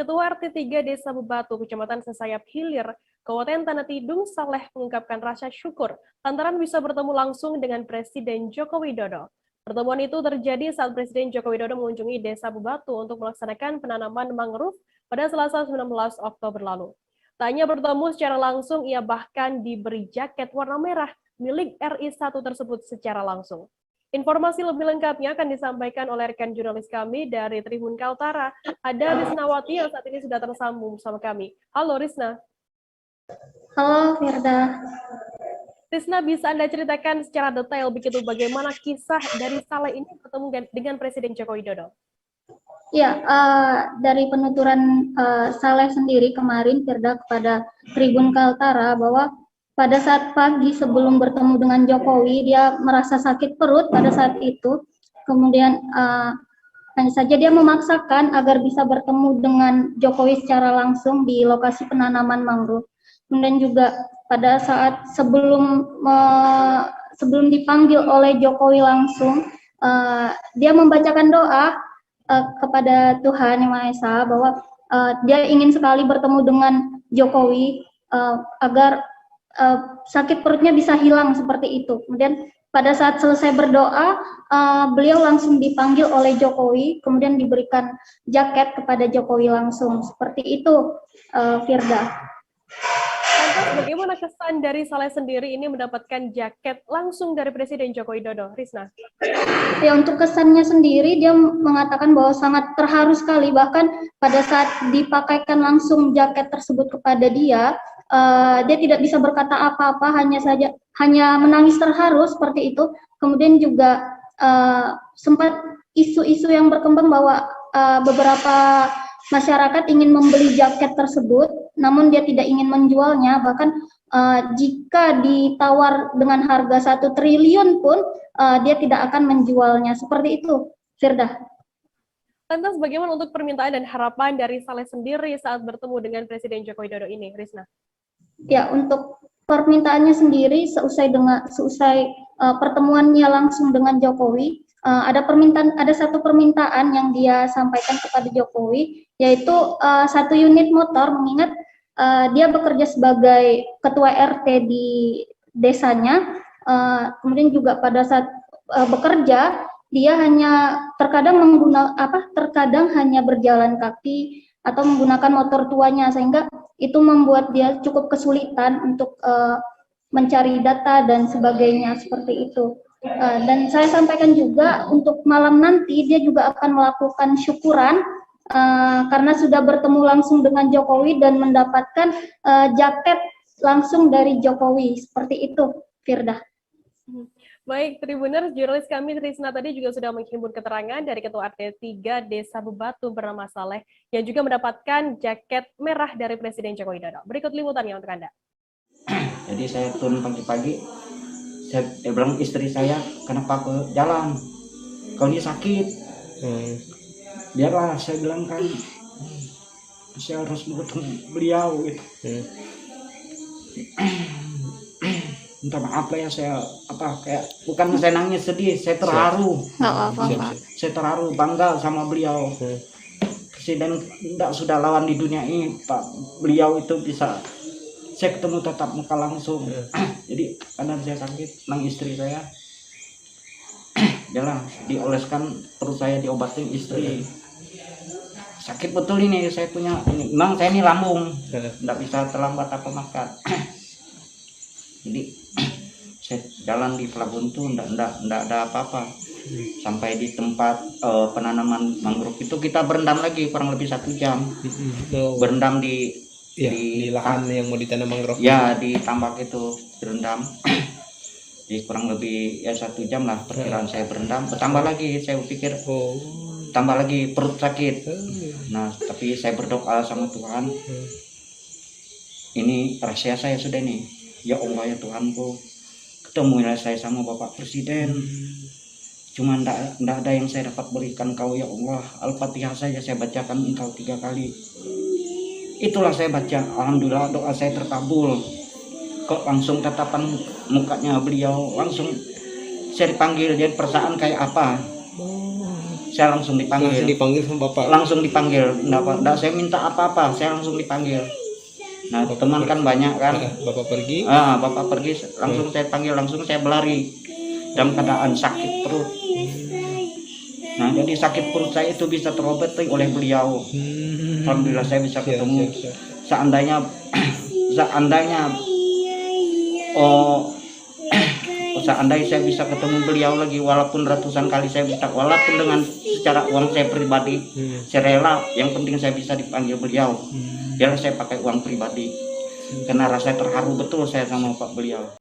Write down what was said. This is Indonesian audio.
Ketua RT 3 Desa Bebatu, Kecamatan Sesayap Hilir, Kabupaten Tanah Tidung, Saleh mengungkapkan rasa syukur lantaran bisa bertemu langsung dengan Presiden Joko Widodo. Pertemuan itu terjadi saat Presiden Joko Widodo mengunjungi Desa Bebatu untuk melaksanakan penanaman mangrove pada Selasa 19 Oktober lalu. Tak hanya bertemu secara langsung, ia bahkan diberi jaket warna merah milik RI1 tersebut secara langsung. Informasi lebih lengkapnya akan disampaikan oleh rekan jurnalis kami dari Tribun Kaltara. Ada Risnawati yang saat ini sudah tersambung bersama kami. Halo Risna. Halo Firda. Risna, bisa Anda ceritakan secara detail begitu bagaimana kisah dari Saleh ini bertemu dengan Presiden Joko Widodo? Ya, dari penuturan Saleh sendiri kemarin Firda kepada Tribun Kaltara bahwa pada saat pagi sebelum bertemu dengan Jokowi dia merasa sakit perut pada saat itu. Kemudian hanya saja dia memaksakan agar bisa bertemu dengan Jokowi secara langsung di lokasi penanaman mangrove. Kemudian juga pada saat sebelum dipanggil oleh Jokowi langsung, dia membacakan doa kepada Tuhan Yang Maha Esa bahwa dia ingin sekali bertemu dengan Jokowi agar sakit perutnya bisa hilang seperti itu. Kemudian pada saat selesai berdoa, beliau langsung dipanggil oleh Jokowi, kemudian diberikan jaket kepada Jokowi langsung. Seperti itu, Firda. Lantas bagaimana kesan dari Saleh sendiri ini mendapatkan jaket langsung dari Presiden Joko Widodo, Risna? Ya, untuk kesannya sendiri dia mengatakan bahwa sangat terharu sekali, bahkan pada saat dipakaikan langsung jaket tersebut kepada dia tidak bisa berkata apa-apa, hanya menangis terharu seperti itu. Kemudian juga sempat isu-isu yang berkembang bahwa beberapa masyarakat ingin membeli jaket tersebut, namun dia tidak ingin menjualnya. Bahkan jika ditawar dengan harga 1 triliun pun dia tidak akan menjualnya. Seperti itu, Firda. Lantas bagaimana untuk permintaan dan harapan dari Saleh sendiri saat bertemu dengan Presiden Joko Widodo ini, Risna? Ya, untuk permintaannya sendiri seusai pertemuannya langsung dengan Jokowi, ada satu permintaan yang dia sampaikan kepada Jokowi, yaitu 1 unit motor, mengingat dia bekerja sebagai ketua RT di desanya. Kemudian juga pada saat bekerja dia hanya terkadang hanya berjalan kaki atau menggunakan motor tuanya, sehingga itu membuat dia cukup kesulitan untuk mencari data dan sebagainya seperti itu. Dan saya sampaikan juga untuk malam nanti dia juga akan melakukan syukuran karena sudah bertemu langsung dengan Jokowi dan mendapatkan jaket langsung dari Jokowi. Seperti itu, Firda. Baik, Tribuners, jurnalis kami Risna tadi juga sudah menghimpun keterangan dari Ketua RT 3 Desa Bebatu bernama Saleh yang juga mendapatkan jaket merah dari Presiden Joko Widodo. Berikut liputannya untuk Anda. Jadi saya turun pagi-pagi, saya bilang istri saya, kenapa ke jalan? Kau ini sakit. Biarlah, saya bilang kan, saya harus bertemu beliau gitu. Minta maaf lah ya, saya kayak bukan saya nangis sedih, saya terharu. Saya terharu, bangga sama beliau. Presiden tidak sudah lawan di dunia ini, Pak. Beliau itu bisa saya ketemu tatap muka langsung. Jadi karena saya sakit, nang istri saya jalan dioleskan, perut saya diobatin istri. Sakit betul ini, saya punya ini. Memang saya ini lambung, tidak bisa terlambat apa makan. Jadi saya jalan di pelabuhan tuh enggak ada apa-apa. Sampai di tempat penanaman mangrove itu kita berendam lagi kurang lebih 1 jam. Berendam di lahan yang mau ditanam mangrove. Ya, di tambak itu berendam. Jadi kurang lebih ya 1 jam lah perkiraan saya berendam. Bertambah lagi, saya pikir tambah lagi perut sakit. Nah, tapi saya berdoa sama Tuhan. Ini rahasia saya sudah nih. Ya Allah ya Tuhanku, ketemulah saya sama Bapak Presiden. Cuma enggak ada yang saya dapat berikan Kau ya Allah. Al-Fatihah saja saya bacakan Engkau 3 kali. Itulah saya baca. Alhamdulillah doa saya terkabul. Kok langsung tatapan mukanya beliau, langsung saya dipanggil, dia perasaan kayak apa. saya langsung dipanggil. Langsung dipanggil sama bapak. Langsung dipanggil. Nggak saya minta apa-apa, saya langsung dipanggil. Nah, teman kan banyak kan. Bapak pergi. Bapak pergi, langsung saya panggil, langsung saya berlari dalam keadaan sakit perut. Nah, jadi sakit perut saya itu bisa terobati oleh beliau. Alhamdulillah saya bisa ketemu. Siap. Seandainya seandainya saya bisa ketemu beliau lagi, walaupun ratusan kali saya minta, walaupun dengan secara uang saya pribadi, saya rela. Yang penting saya bisa dipanggil beliau. Biar saya pakai uang pribadi, karena rasa terharu betul saya sama Pak beliau.